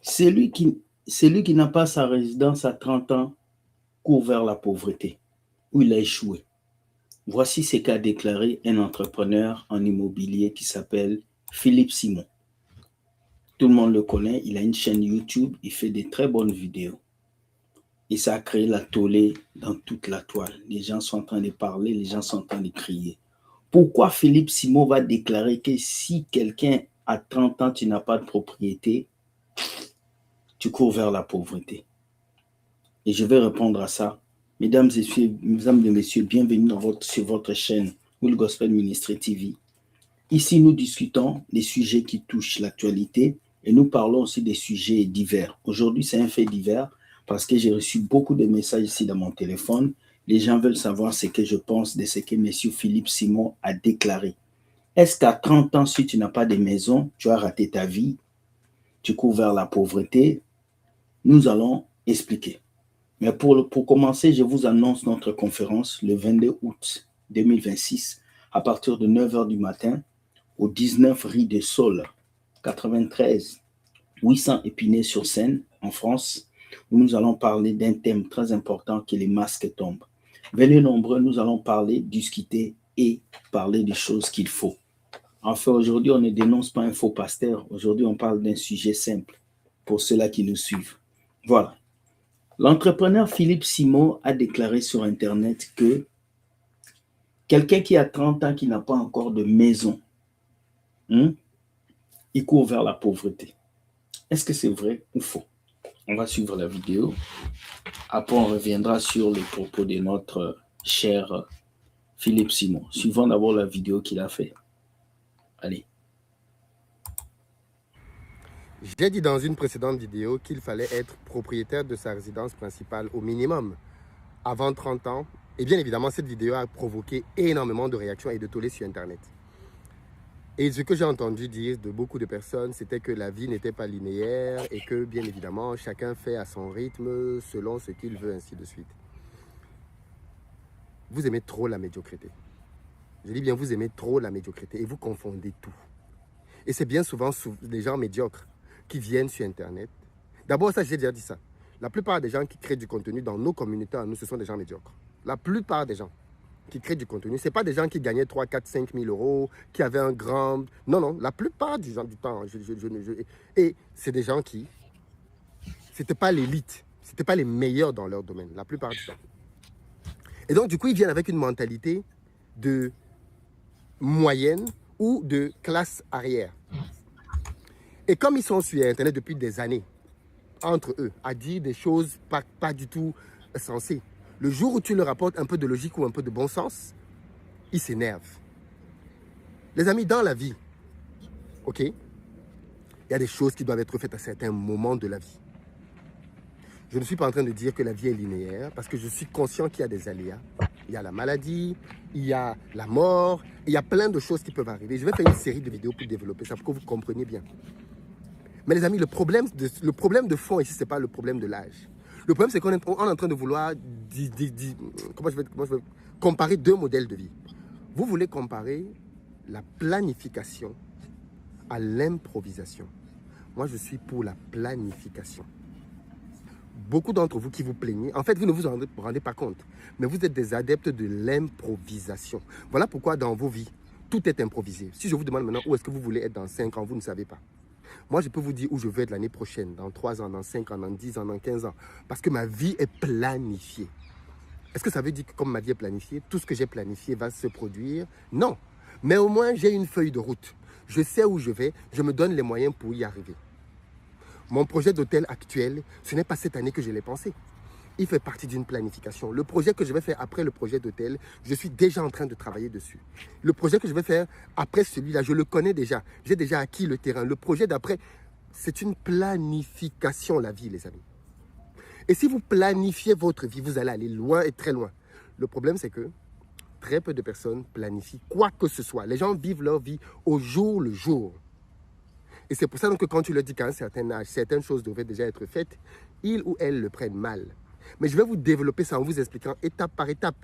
Celui qui, celui qui n'a pas sa résidence à 30 ans court vers la pauvreté, où il a échoué. Voici ce qu'a déclaré un entrepreneur en immobilier qui s'appelle Philippe Simon. Tout le monde le connaît, il a une chaîne YouTube, il fait des très bonnes vidéos. Et ça a créé la tollée dans toute la toile. Les gens sont en train de parler, les gens sont en train de crier. Pourquoi Philippe Simon va déclarer que si quelqu'un à 30 ans, tu n'as pas de propriété, tu cours vers la pauvreté? Et je vais répondre à ça. Mesdames et messieurs, bienvenue sur votre chaîne Will Gospel Ministry TV. Ici, nous discutons des sujets qui touchent l'actualité et nous parlons aussi des sujets divers. Aujourd'hui, c'est un fait divers parce que j'ai reçu beaucoup de messages ici dans mon téléphone. Les gens veulent savoir ce que je pense de ce que M. Philippe Simon a déclaré. Est-ce qu'à 30 ans, si tu n'as pas de maison, tu as raté ta vie, tu cours vers la pauvreté? Nous allons expliquer. Mais pour commencer, je vous annonce notre conférence le 22 août 2026 à partir de 9 h du matin au 19 rue de Sol, 93 800 Épinay-sur-Seine, en France, où nous allons parler d'un thème très important qui est les masques tombent. Venez nombreux, nous allons parler, discuter et parler des choses qu'il faut. Enfin, aujourd'hui, on ne dénonce pas un faux pasteur. Aujourd'hui, on parle d'un sujet simple pour ceux-là qui nous suivent. Voilà. L'entrepreneur Philippe Simon a déclaré sur Internet que quelqu'un qui a 30 ans, qui n'a pas encore de maison, il court vers la pauvreté. Est-ce que c'est vrai ou faux? On va suivre la vidéo. Après, on reviendra sur les propos de notre cher Philippe Simon. Suivons d'abord la vidéo qu'il a fait. Allez. J'ai dit dans une précédente vidéo qu'il fallait être propriétaire de sa résidence principale au minimum avant 30 ans. Et bien évidemment, cette vidéo a provoqué énormément de réactions et de tollés sur Internet. Et ce que j'ai entendu dire de beaucoup de personnes, c'était que la vie n'était pas linéaire et que bien évidemment, chacun fait à son rythme, selon ce qu'il veut, ainsi de suite. Vous aimez trop la médiocrité. Je dis bien, vous aimez trop la médiocrité et vous confondez tout. Et c'est bien souvent des gens médiocres qui viennent sur Internet. D'abord, ça, j'ai déjà dit ça. La plupart des gens qui créent du contenu dans nos communautés, nous, ce sont des gens médiocres. La plupart des gens qui créent du contenu, ce n'est pas des gens qui gagnaient 3, 4, 5 000 euros, qui avaient un grand... Non, non, la plupart du temps. Et c'est des gens qui... C'était pas l'élite. C'était pas les meilleurs dans leur domaine, la plupart du temps. Et donc, du coup, ils viennent avec une mentalité de moyenne ou de classe arrière. Et comme ils sont sur Internet depuis des années, entre eux, à dire des choses pas du tout sensées, le jour où tu leur apportes un peu de logique ou un peu de bon sens, ils s'énervent. Les amis, dans la vie, ok, il y a des choses qui doivent être faites à certains moments de la vie. Je ne suis pas en train de dire que la vie est linéaire, parce que je suis conscient qu'il y a des aléas. Il y a la maladie, il y a la mort, il y a plein de choses qui peuvent arriver. Je vais faire une série de vidéos pour développer ça, pour que vous compreniez bien. Mais les amis, le problème de fond ici, ce n'est pas le problème de l'âge. Le problème, c'est qu'on est en train de vouloir comment je vais comparer deux modèles de vie. Vous voulez comparer la planification à l'improvisation. Moi, je suis pour la planification. Beaucoup d'entre vous qui vous plaignez, en fait, vous ne vous en rendez pas compte, mais vous êtes des adeptes de l'improvisation. Voilà pourquoi dans vos vies, tout est improvisé. Si je vous demande maintenant où est-ce que vous voulez être dans 5 ans, vous ne savez pas. Moi, je peux vous dire où je veux être l'année prochaine, dans 3 ans, dans 5 ans, dans 10 ans, dans 15 ans. Parce que ma vie est planifiée. Est-ce que ça veut dire que comme ma vie est planifiée, tout ce que j'ai planifié va se produire? Non. Mais au moins, j'ai une feuille de route. Je sais où je vais, je me donne les moyens pour y arriver. Mon projet d'hôtel actuel, ce n'est pas cette année que je l'ai pensé. Il fait partie d'une planification. Le projet que je vais faire après le projet d'hôtel, je suis déjà en train de travailler dessus. Le projet que je vais faire après celui-là, je le connais déjà. J'ai déjà acquis le terrain. Le projet d'après, c'est une planification, la vie, les amis. Et si vous planifiez votre vie, vous allez aller loin et très loin. Le problème, c'est que très peu de personnes planifient quoi que ce soit. Les gens vivent leur vie au jour le jour. Et c'est pour ça que quand tu leur dis qu'à un certain âge, certaines choses devraient déjà être faites, ils ou elles le prennent mal. Mais je vais vous développer ça en vous expliquant étape par étape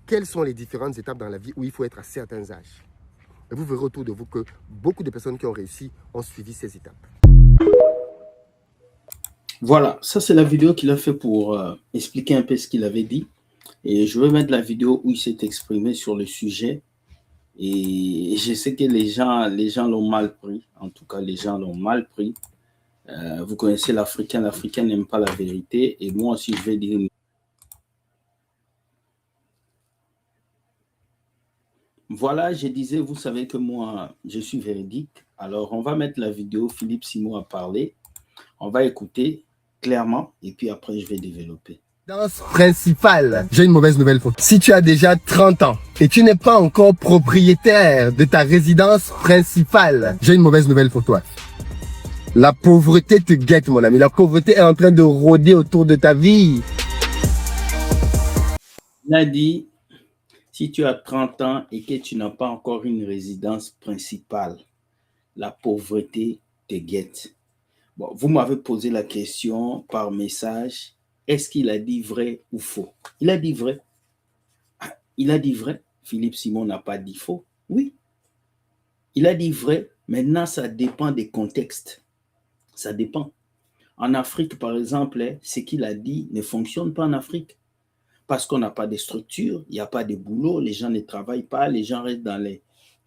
quelles sont les différentes étapes dans la vie où il faut être à certains âges. Et vous verrez autour de vous que beaucoup de personnes qui ont réussi ont suivi ces étapes. Voilà, ça c'est la vidéo qu'il a fait pour expliquer un peu ce qu'il avait dit. Et je vais mettre la vidéo où il s'est exprimé sur le sujet. Et je sais que les gens l'ont mal pris. En tout cas, les gens l'ont mal pris. Vous connaissez l'Africain n'aime pas la vérité. Et moi aussi, je vais dire. Voilà, je disais, vous savez que moi, je suis véridique. Alors, on va mettre la vidéo. Philippe Simon a parlé. On va écouter clairement. Et puis après, je vais développer. Principale. J'ai une mauvaise nouvelle pour toi. Si tu as déjà 30 ans et tu n'es pas encore propriétaire de ta résidence principale, j'ai une mauvaise nouvelle pour toi. La pauvreté te guette, mon ami. La pauvreté est en train de rôder autour de ta vie. Il a dit, si tu as 30 ans et que tu n'as pas encore une résidence principale, la pauvreté te guette. Bon, vous m'avez posé la question par message, est-ce qu'il a dit vrai ou faux? Il a dit vrai. Il a dit vrai. Philippe Simon n'a pas dit faux. Oui, il a dit vrai. Maintenant, ça dépend des contextes. Ça dépend. En Afrique, par exemple, ce qu'il a dit ne fonctionne pas en Afrique. Parce qu'on n'a pas de structure, il n'y a pas de boulot, les gens ne travaillent pas, les gens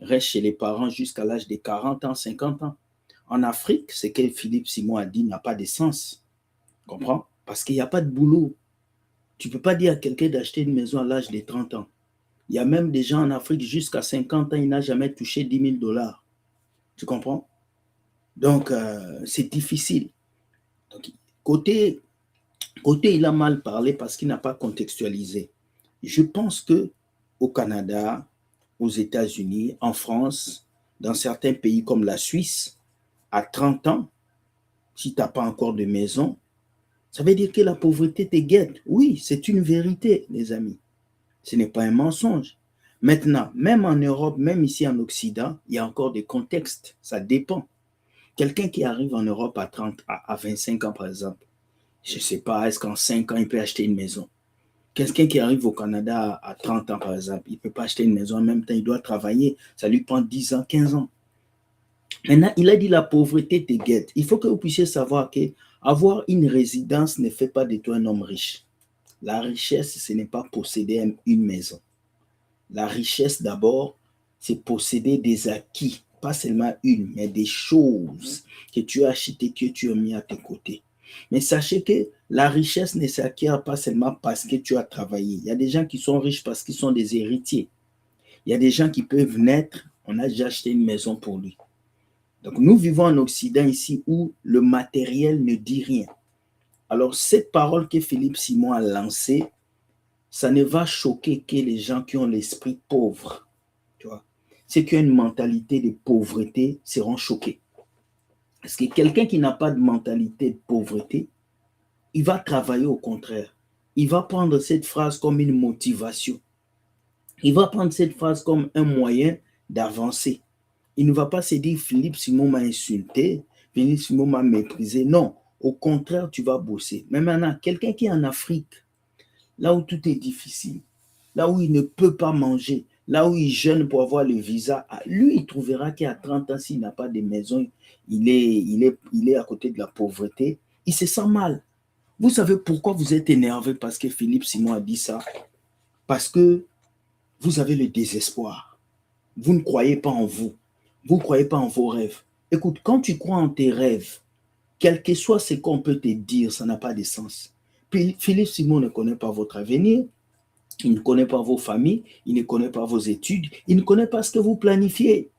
restent chez les parents jusqu'à l'âge de 40 ans, 50 ans. En Afrique, ce que Philippe Simon a dit n'a pas de sens. Comprends? Parce qu'il n'y a pas de boulot. Tu ne peux pas dire à quelqu'un d'acheter une maison à l'âge de 30 ans. Il y a même des gens en Afrique jusqu'à 50 ans, ils n'ont jamais touché 10 000 dollars. Tu comprends? Donc, c'est difficile. Donc, côté, il a mal parlé parce qu'il n'a pas contextualisé. Je pense que au Canada, aux États-Unis, en France, dans certains pays comme la Suisse, à 30 ans, si tu n'as pas encore de maison, ça veut dire que la pauvreté te guette. Oui, c'est une vérité, les amis. Ce n'est pas un mensonge. Maintenant, même en Europe, même ici en Occident, il y a encore des contextes. Ça dépend. Quelqu'un qui arrive en Europe à 30, à 25 ans, par exemple, je ne sais pas, est-ce qu'en 5 ans, il peut acheter une maison? Quelqu'un qui arrive au Canada à 30 ans, par exemple, il ne peut pas acheter une maison en même temps, il doit travailler. Ça lui prend 10 ans, 15 ans. Maintenant, il a dit la pauvreté te guette. Il faut que vous puissiez savoir qu'avoir une résidence ne fait pas de toi un homme riche. La richesse, ce n'est pas posséder une maison. La richesse, d'abord, c'est posséder des acquis. Pas seulement une, mais des choses que tu as achetées, que tu as mis à tes côtés. Mais sachez que la richesse ne s'acquiert pas seulement parce que tu as travaillé. Il y a des gens qui sont riches parce qu'ils sont des héritiers. Il y a des gens qui peuvent naître, on a déjà acheté une maison pour lui. Donc nous vivons en Occident ici où le matériel ne dit rien. Alors cette parole que Philippe Simon a lancée, ça ne va choquer que les gens qui ont l'esprit pauvre. Tu vois. Ceux qui ont une mentalité de pauvreté seront choqués. Parce que quelqu'un qui n'a pas de mentalité de pauvreté, il va travailler au contraire. Il va prendre cette phrase comme une motivation. Il va prendre cette phrase comme un moyen d'avancer. Il ne va pas se dire Philippe Simon m'a insulté, Philippe Simon m'a méprisé. Non, au contraire, tu vas bosser. Mais maintenant, quelqu'un qui est en Afrique, là où tout est difficile, là où il ne peut pas manger, là où il jeûne pour avoir le visa, lui, il trouvera qu'à 30 ans, s'il n'a pas de maison, il est à côté de la pauvreté, il se sent mal. Vous savez pourquoi vous êtes énervé parce que Philippe Simon a dit ça? Parce que vous avez le désespoir. Vous ne croyez pas en vous. Vous ne croyez pas en vos rêves. Écoute, quand tu crois en tes rêves, quel que soit ce qu'on peut te dire, ça n'a pas de sens. Puis Philippe Simon ne connaît pas votre avenir, il ne connaît pas vos familles, il ne connaît pas vos études, il ne connaît pas ce que vous planifiez.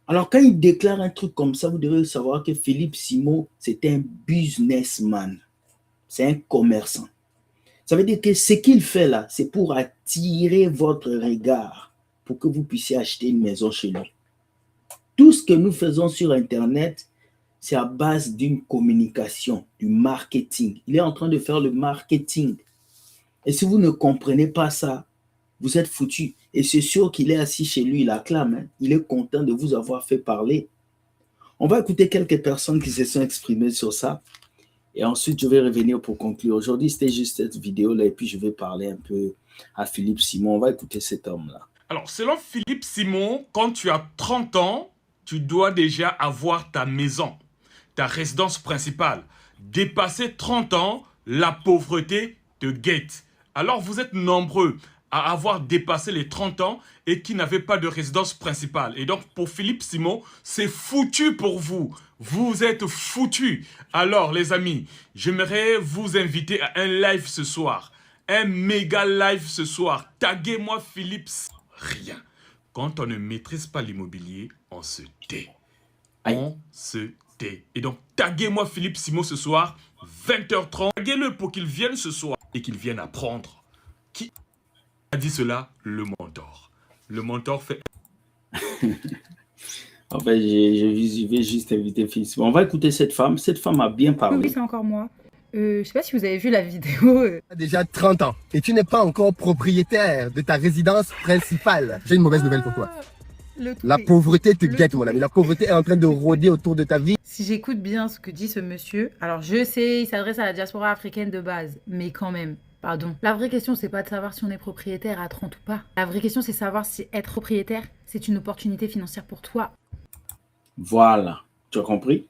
Alors quand il déclare un truc comme ça, vous devez savoir que Philippe Simon, c'est un businessman, c'est un commerçant. Ça veut dire que ce qu'il fait là, c'est pour attirer votre regard, pour que vous puissiez acheter une maison chez lui. Tout ce que nous faisons sur Internet, c'est à base d'une communication, du marketing. Il est en train de faire le marketing. Et si vous ne comprenez pas ça, vous êtes foutu. Et c'est sûr qu'il est assis chez lui, il acclame. Hein. Il est content de vous avoir fait parler. On va écouter quelques personnes qui se sont exprimées sur ça. Et ensuite, je vais revenir pour conclure. Aujourd'hui, c'était juste cette vidéo-là. Et puis, je vais parler un peu à Philippe Simon. On va écouter cet homme-là. Alors, selon Philippe Simon, quand tu as 30 ans, tu dois déjà avoir ta maison, ta résidence principale. dépasser 30 ans, la pauvreté te guette. Alors vous êtes nombreux à avoir dépassé les 30 ans et qui n'avaient pas de résidence principale. Et donc pour Philippe Simon, c'est foutu pour vous. Vous êtes foutus. Alors les amis, j'aimerais vous inviter à un live ce soir. Un méga live ce soir. Taguez-moi Philippe. Rien. Quand on ne maîtrise pas l'immobilier, on se tait. Aïe. On se tait. Et donc, taguez-moi Philippe Simon ce soir, 20h30. Taguez-le pour qu'il vienne ce soir et qu'il vienne apprendre. Qui a dit cela? Le mentor. Le mentor fait... En fait, je vais juste inviter Philippe Simon. On va écouter cette femme. Cette femme a bien Oui, parlé. c'est encore moi. Je sais pas si vous avez vu la vidéo. Tu as déjà 30 ans et tu n'es pas encore propriétaire de ta résidence principale. J'ai une mauvaise nouvelle pour toi. La pauvreté te guette, mon ami. La pauvreté est en train de rôder autour de ta vie. Si j'écoute bien ce que dit ce monsieur, alors je sais, il s'adresse à la diaspora africaine de base, mais quand même, pardon. La vraie question, c'est pas de savoir si on est propriétaire à 30 ou pas. La vraie question, c'est savoir si être propriétaire, c'est une opportunité financière pour toi. Voilà, tu as compris?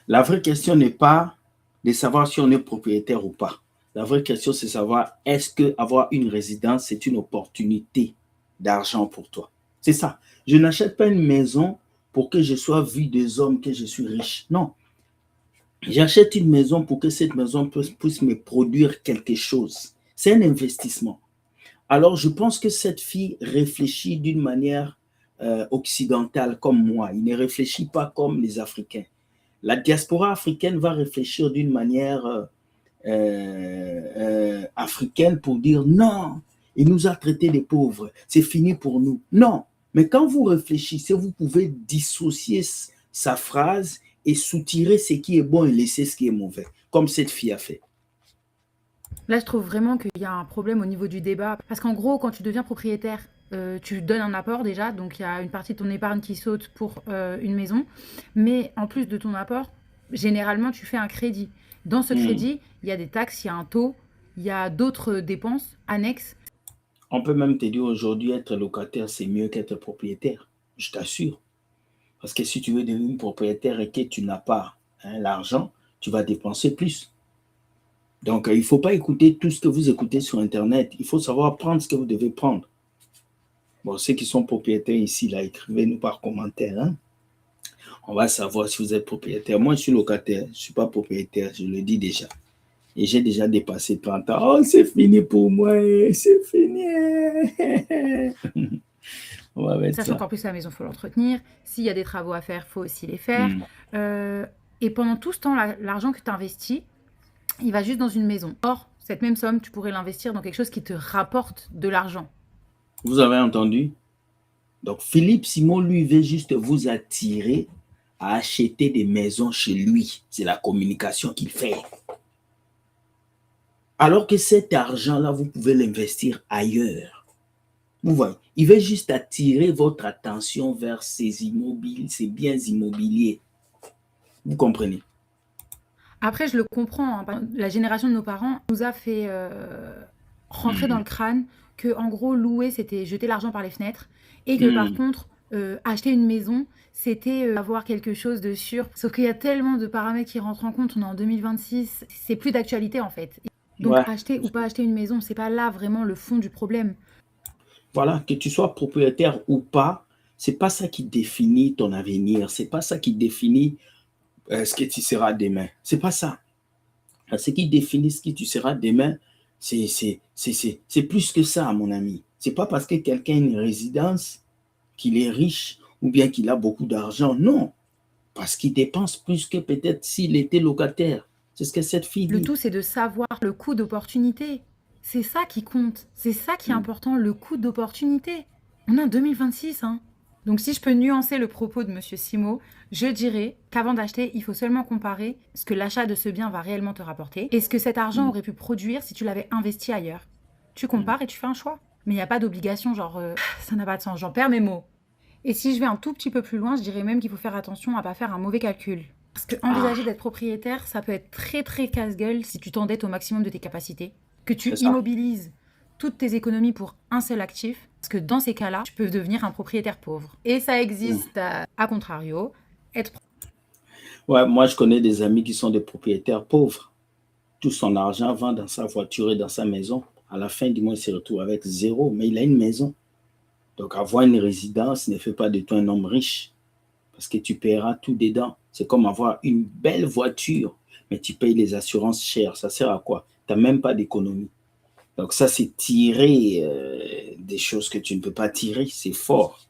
La vraie question n'est pas de savoir si on est propriétaire ou pas. La vraie question, c'est savoir est-ce que avoir une résidence, c'est une opportunité d'argent pour toi. C'est ça. Je n'achète pas une maison pour que je sois vu des hommes que je suis riche. Non. J'achète une maison pour que cette maison puisse me produire quelque chose. C'est un investissement. Alors, je pense que cette fille réfléchit d'une manière occidentale comme moi. Il ne réfléchit pas comme les Africains. La diaspora africaine va réfléchir d'une manière africaine pour dire non, il nous a traités de pauvres, c'est fini pour nous. Non, mais quand vous réfléchissez, vous pouvez dissocier sa phrase et soutirer ce qui est bon et laisser ce qui est mauvais, comme cette fille a fait. Là, je trouve vraiment qu'il y a un problème au niveau du débat. Parce qu'en gros, quand tu deviens propriétaire, tu donnes un apport déjà. Donc, il y a une partie de ton épargne qui saute pour une maison. Mais en plus de ton apport, généralement, tu fais un crédit. Dans ce crédit, il y a des taxes, il y a un taux, il y a d'autres dépenses annexes. On peut même te dire aujourd'hui, être locataire, c'est mieux qu'être propriétaire. Je t'assure. Parce que si tu veux devenir propriétaire et que tu n'as pas l'argent, tu vas dépenser plus. Donc, il ne faut pas écouter tout ce que vous écoutez sur Internet. Il faut savoir prendre ce que vous devez prendre. Bon, ceux qui sont propriétaires ici, là, écrivez-nous par commentaire. Hein? On va savoir si vous êtes propriétaire. Moi, je suis locataire. Je ne suis pas propriétaire, je le dis déjà. Et j'ai déjà dépassé 30 ans. Oh, c'est fini pour moi. C'est fini. On va mettre Sachant ça. qu'en plus, la maison, il faut l'entretenir. S'il y a des travaux à faire, il faut aussi les faire. Et pendant tout ce temps, l'argent que tu investis, il va juste dans une maison. Or, cette même somme, tu pourrais l'investir dans quelque chose qui te rapporte de l'argent. Vous avez entendu? Donc, Philippe Simon, lui, veut juste vous attirer à acheter des maisons chez lui. C'est la communication qu'il fait. Alors que cet argent-là, vous pouvez l'investir ailleurs. Vous voyez, il veut juste attirer votre attention vers ces immobiliers, ces biens immobiliers. Vous comprenez? Après, je le comprends. Hein. La génération de nos parents nous a fait rentrer dans le crâne que, en gros, louer, c'était jeter l'argent par les fenêtres. Et que, par contre, acheter une maison, c'était avoir quelque chose de sûr. Sauf qu'il y a tellement de paramètres qui rentrent en compte. On est en 2026. C'est plus d'actualité, en fait. Donc, acheter ou pas acheter une maison, c'est pas là vraiment le fond du problème. Voilà, que tu sois propriétaire ou pas, c'est pas ça qui définit ton avenir. C'est pas ça qui définit ce que tu seras demain. C'est pas ça. Ce qui définit ce que tu seras demain, c'est plus que ça, mon ami. C'est pas parce que quelqu'un a une résidence qu'il est riche ou bien qu'il a beaucoup d'argent. Non. Parce qu'il dépense plus que peut-être s'il était locataire. C'est ce que cette fille dit. Le tout, c'est de savoir le coût d'opportunité. C'est ça qui compte. C'est ça qui est important, le coût d'opportunité. On est en 2026, hein. Donc, si je peux nuancer le propos de Monsieur Simon, je dirais qu'avant d'acheter, il faut seulement comparer ce que l'achat de ce bien va réellement te rapporter et ce que cet argent aurait pu produire si tu l'avais investi ailleurs. Tu compares et tu fais un choix. Mais il n'y a pas d'obligation, genre, ça n'a pas de sens, j'en perds mes mots. Et si je vais un tout petit peu plus loin, je dirais même qu'il faut faire attention à ne pas faire un mauvais calcul. Parce que envisager d'être propriétaire, ça peut être très très casse-gueule si tu t'endettes au maximum de tes capacités, que tu immobilises toutes tes économies pour un seul actif, parce que dans ces cas-là, tu peux devenir un propriétaire pauvre. Et ça existe à contrario. Ouais, moi, je connais des amis qui sont des propriétaires pauvres. Tout son argent va dans sa voiture et dans sa maison. À la fin du mois, il se retrouve avec zéro, mais il a une maison. Donc, avoir une résidence ne fait pas de toi un homme riche parce que tu paieras tout dedans. C'est comme avoir une belle voiture, mais tu payes les assurances chères. Ça sert à quoi? Tu n'as même pas d'économie. Donc, ça, c'est tirer des choses que tu ne peux pas tirer. C'est fort.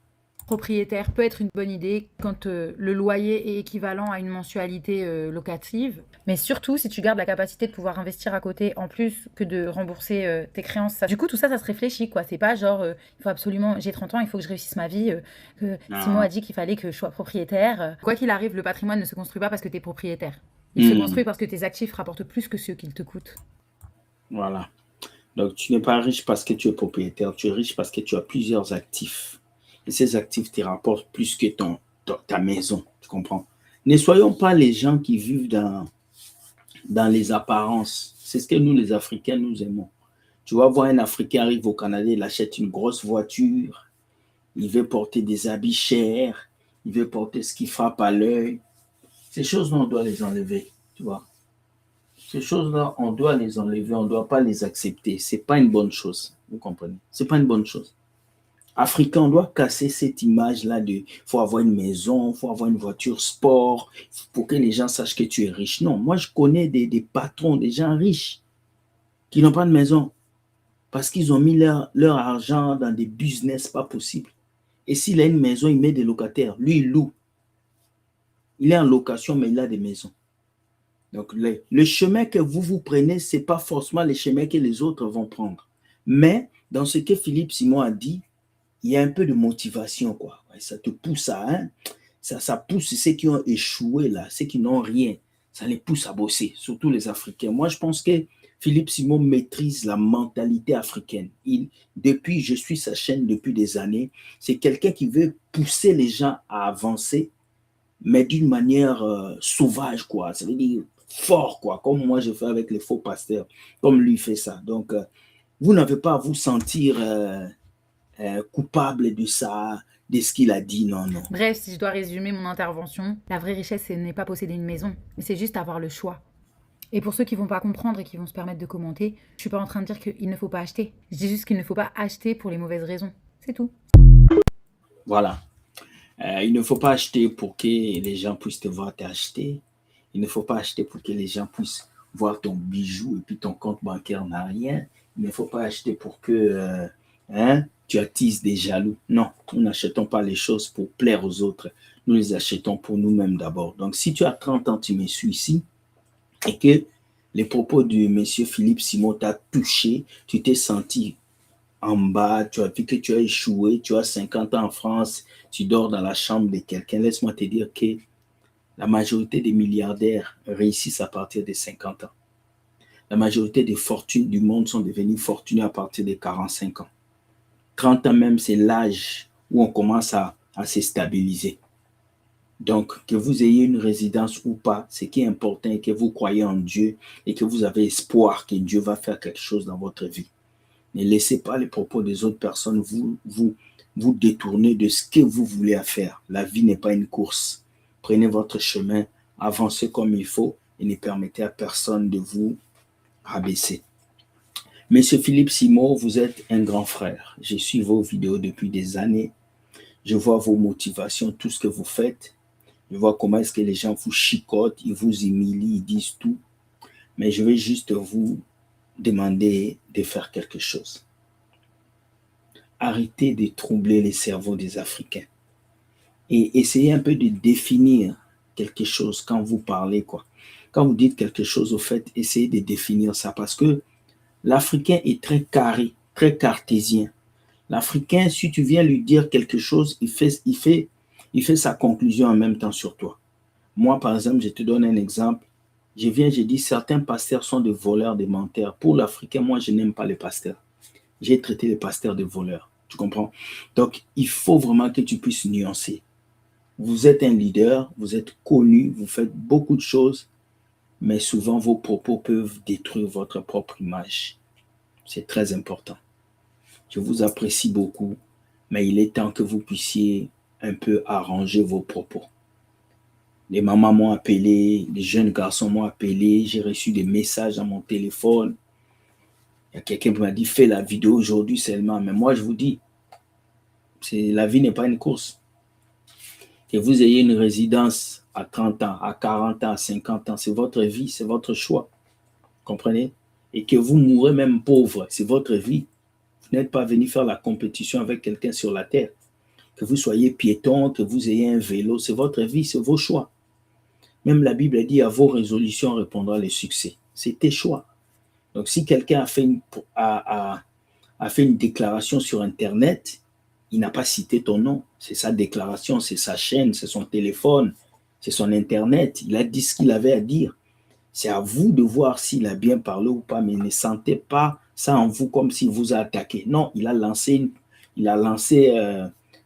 Propriétaire peut être une bonne idée quand le loyer est équivalent à une mensualité locative. Mais surtout, si tu gardes la capacité de pouvoir investir à côté, en plus que de rembourser tes créances. Du coup, tout ça, ça se réfléchit, quoi. C'est pas genre, il faut absolument, j'ai 30 ans, il faut que je réussisse ma vie. Simon a dit qu'il fallait que je sois propriétaire. Quoi qu'il arrive, le patrimoine ne se construit pas parce que tu es propriétaire. Il se construit parce que tes actifs rapportent plus que ceux qu'ils te coûtent. Voilà. Donc, tu n'es pas riche parce que tu es propriétaire. Tu es riche parce que tu as plusieurs actifs. Et ces actifs te rapportent plus que ta maison. Tu comprends? Ne soyons pas les gens qui vivent dans les apparences. C'est ce que nous, les Africains, nous aimons. Tu vas voir un Africain arrive au Canada, il achète une grosse voiture, il veut porter des habits chers, il veut porter ce qui frappe à l'œil. Ces choses-là, on doit les enlever, tu vois. Ces choses-là, on doit les enlever, on ne doit pas les accepter. Ce n'est pas une bonne chose, vous comprenez? Ce n'est pas une bonne chose. Africain, on doit casser cette image-là de il faut avoir une maison, il faut avoir une voiture sport, pour que les gens sachent que tu es riche. Non, moi, je connais des patrons, des gens riches qui n'ont pas de maison parce qu'ils ont mis leur argent dans des business pas possibles. Et s'il a une maison, il met des locataires. Lui, il loue. Il est en location, mais il a des maisons. Donc, le chemin que vous prenez, ce n'est pas forcément le chemin que les autres vont prendre. Mais dans ce que Philippe Simon a dit, il y a un peu de motivation, quoi. Ça te pousse ça pousse ceux qui ont échoué, là, ceux qui n'ont rien. Ça les pousse à bosser, surtout les Africains. Moi, je pense que Philippe Simon maîtrise la mentalité africaine. Je suis sa chaîne depuis des années. C'est quelqu'un qui veut pousser les gens à avancer, mais d'une manière sauvage, quoi. Ça veut dire fort, quoi. Comme moi, je fais avec les faux pasteurs, comme lui fait ça. Donc, vous n'avez pas à vous sentir coupable de ça, de ce qu'il a dit, non, non. Bref, si je dois résumer mon intervention, la vraie richesse, ce n'est pas posséder une maison, mais c'est juste avoir le choix. Et pour ceux qui vont pas comprendre et qui vont se permettre de commenter, je suis pas en train de dire qu'il ne faut pas acheter. Je dis juste qu'il ne faut pas acheter pour les mauvaises raisons. C'est tout. Voilà. Il ne faut pas acheter pour que les gens puissent te voir t'acheter. Il ne faut pas acheter pour que les gens puissent voir ton bijou et puis ton compte bancaire n'a rien. Il ne faut pas acheter pour que tu attises des jaloux. Non, nous n'achetons pas les choses pour plaire aux autres. Nous les achetons pour nous-mêmes d'abord. Donc, si tu as 30 ans, tu me suis ici et que les propos de monsieur Philippe Simon t'a touché, tu t'es senti en bas, tu as vu que tu as échoué, tu as 50 ans en France, tu dors dans la chambre de quelqu'un. Laisse-moi te dire que la majorité des milliardaires réussissent à partir de 50 ans. La majorité des fortunes du monde sont devenues fortunées à partir de 45 ans. 30 ans même, c'est l'âge où on commence à se stabiliser. Donc, que vous ayez une résidence ou pas, ce qui est important est que vous croyez en Dieu et que vous avez espoir que Dieu va faire quelque chose dans votre vie. Ne laissez pas les propos des autres personnes vous détourner de ce que vous voulez faire. La vie n'est pas une course. Prenez votre chemin, avancez comme il faut et ne permettez à personne de vous rabaisser. Monsieur Philippe Simon, vous êtes un grand frère. Je suis vos vidéos depuis des années. Je vois vos motivations, tout ce que vous faites. Je vois comment est-ce que les gens vous chicotent, ils vous humilient, ils disent tout. Mais je vais juste vous demander de faire quelque chose. Arrêtez de troubler les cerveaux des Africains. Et essayez un peu de définir quelque chose quand vous parlez, quoi. Quand vous dites quelque chose, au fait, essayez de définir ça parce que l'Africain est très carré, très cartésien. L'Africain, si tu viens lui dire quelque chose, il fait sa conclusion en même temps sur toi. Moi, par exemple, je te donne un exemple. Je dis, certains pasteurs sont des voleurs, des menteurs. Pour l'Africain, moi, je n'aime pas les pasteurs. J'ai traité les pasteurs de voleurs. Tu comprends? Donc, il faut vraiment que tu puisses nuancer. Vous êtes un leader, vous êtes connu, vous faites beaucoup de choses, mais souvent vos propos peuvent détruire votre propre image. C'est très important. Je vous apprécie beaucoup, mais il est temps que vous puissiez un peu arranger vos propos. Les mamans m'ont appelé, les jeunes garçons m'ont appelé, j'ai reçu des messages dans mon téléphone. Il y a quelqu'un qui m'a dit, fais la vidéo aujourd'hui seulement. Mais moi, je vous dis, la vie n'est pas une course. Que vous ayez une résidence à 30 ans, à 40 ans, à 50 ans, c'est votre vie, c'est votre choix. Comprenez? Et que vous mourrez même pauvre, c'est votre vie. Vous n'êtes pas venu faire la compétition avec quelqu'un sur la terre. Que vous soyez piéton, que vous ayez un vélo, c'est votre vie, c'est vos choix. Même la Bible dit, à vos résolutions répondra le succès. C'est tes choix. Donc, si quelqu'un a fait une déclaration sur Internet, il n'a pas cité ton nom. C'est sa déclaration, c'est sa chaîne, c'est son téléphone, c'est son Internet. Il a dit ce qu'il avait à dire. C'est à vous de voir s'il a bien parlé ou pas, mais ne sentez pas ça en vous comme s'il vous a attaqué. Non, il a lancé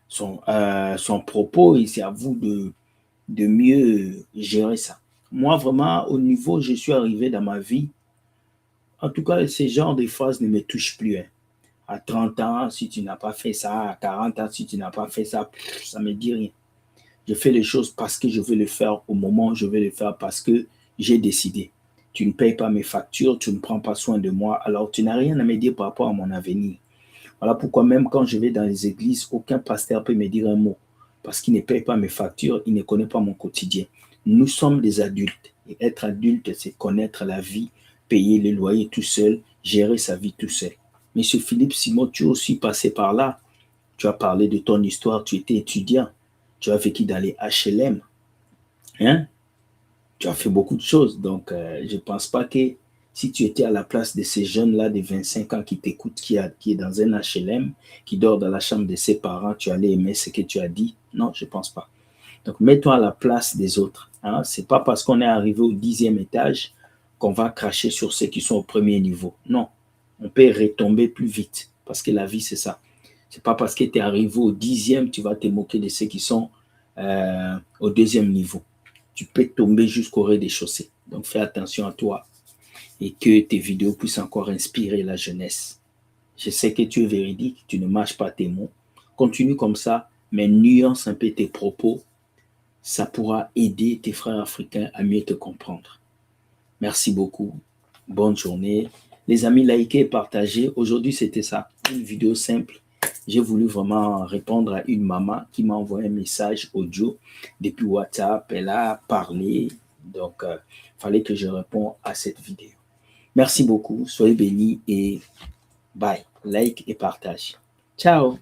son propos et c'est à vous de mieux gérer ça. Moi, vraiment, au niveau, je suis arrivé dans ma vie, en tout cas, ce genre de phrases ne me touchent plus. Hein. À 30 ans, si tu n'as pas fait ça, à 40 ans, si tu n'as pas fait ça, ça ne me dit rien. Je fais les choses parce que je veux le faire au moment où je veux le faire, parce que j'ai décidé. Tu ne payes pas mes factures, tu ne prends pas soin de moi, alors tu n'as rien à me dire par rapport à mon avenir. Voilà pourquoi même quand je vais dans les églises, aucun pasteur peut me dire un mot. Parce qu'il ne paye pas mes factures, il ne connaît pas mon quotidien. Nous sommes des adultes. Et être adulte, c'est connaître la vie, payer les loyers tout seul, gérer sa vie tout seul. Monsieur Philippe Simon, tu es aussi passé par là. Tu as parlé de ton histoire, tu étais étudiant. Tu as vécu dans les HLM. Hein? Tu as fait beaucoup de choses. Donc, je ne pense pas que si tu étais à la place de ces jeunes-là de 25 ans qui t'écoutent, qui est dans un HLM, qui dort dans la chambre de ses parents, tu allais aimer ce que tu as dit. Non, je ne pense pas. Donc, mets-toi à la place des autres. Hein? Ce n'est pas parce qu'on est arrivé au 10e étage qu'on va cracher sur ceux qui sont au premier niveau. Non, on peut retomber plus vite parce que la vie, c'est ça. Ce n'est pas parce que tu es arrivé au 10e, tu vas te moquer de ceux qui sont au 2e niveau. Tu peux tomber jusqu'au rez-de-chaussée. Donc, fais attention à toi et que tes vidéos puissent encore inspirer la jeunesse. Je sais que tu es véridique, tu ne mâches pas tes mots. Continue comme ça, mais nuance un peu tes propos. Ça pourra aider tes frères africains à mieux te comprendre. Merci beaucoup. Bonne journée. Les amis, likez et partagez. Aujourd'hui, c'était ça, une vidéo simple. J'ai voulu vraiment répondre à une maman qui m'a envoyé un message audio depuis WhatsApp. Elle a parlé. Donc, il fallait que je réponde à cette vidéo. Merci beaucoup. Soyez bénis et bye. Like et partage. Ciao.